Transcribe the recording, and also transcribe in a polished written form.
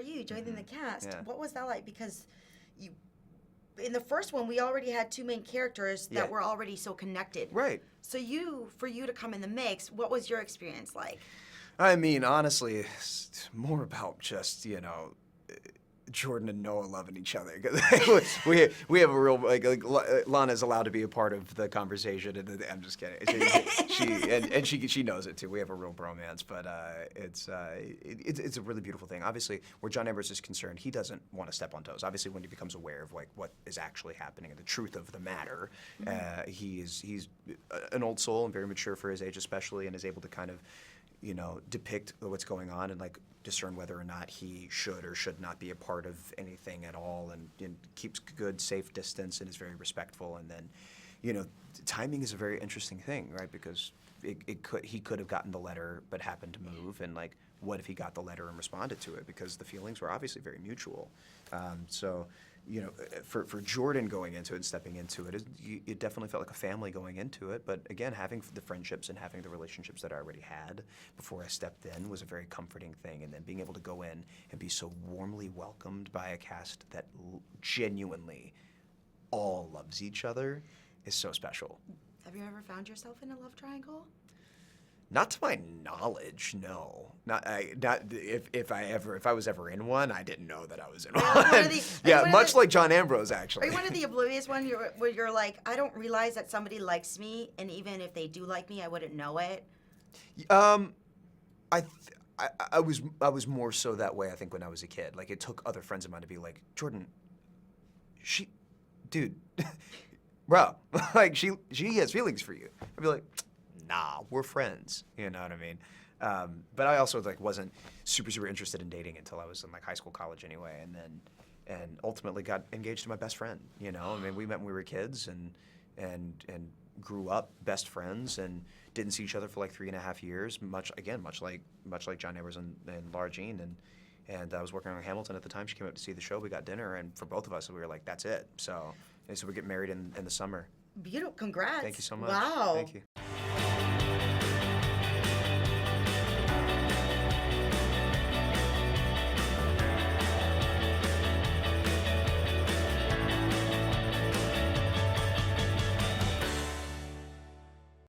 you joining the cast. Yeah. What was that like? Because in the first one, we already had two main characters that were already so connected. Right. So for you to come in the mix, what was your experience like? I mean, honestly, it's more about just, Jordan and Noah loving each other. we have a real Lana's allowed to be a part of the conversation, and I'm just kidding. She knows it too. We have a real bromance, but it's a really beautiful thing. Obviously, where John Ambrose is concerned, he doesn't want to step on toes. Obviously, when he becomes aware of what is actually happening and the truth of the matter, he's an old soul and very mature for his age, especially, and is able to kind of depict what's going on and discern whether or not he should or should not be a part of anything at all, and keeps good, safe distance and is very respectful. And then, timing is a very interesting thing, right? Because he could have gotten the letter but happened to move, and what if he got the letter and responded to it? Because the feelings were obviously very mutual. For Jordan going into it and stepping into it, it definitely felt like a family going into it. But again, having the friendships and having the relationships that I already had before I stepped in was a very comforting thing. And then being able to go in and be so warmly welcomed by a cast that genuinely all loves each other is so special. Have you ever found yourself in a love triangle? Not to my knowledge, no. Not if I was ever in one, I didn't know that I was in one. Much like John Ambrose, actually. Are you one of the oblivious ones where you're like, I don't realize that somebody likes me, and even if they do like me, I wouldn't know it? I was more so that way, I think, when I was a kid. It took other friends of mine to be like, Jordan, dude, bro, she has feelings for you. I'd be like, nah, we're friends. You know what I mean? But I also wasn't super interested in dating until I was in high school, college anyway, and ultimately got engaged to my best friend. I mean, we met when we were kids and grew up best friends and didn't see each other for 3.5 years. Much like John Ambrose and Laura Jean, and I was working on Hamilton at the time. She came up to see the show. We got dinner, and for both of us, we were like, that's it. So we're getting married in the summer. Beautiful. Congrats. Thank you so much. Wow. Thank you.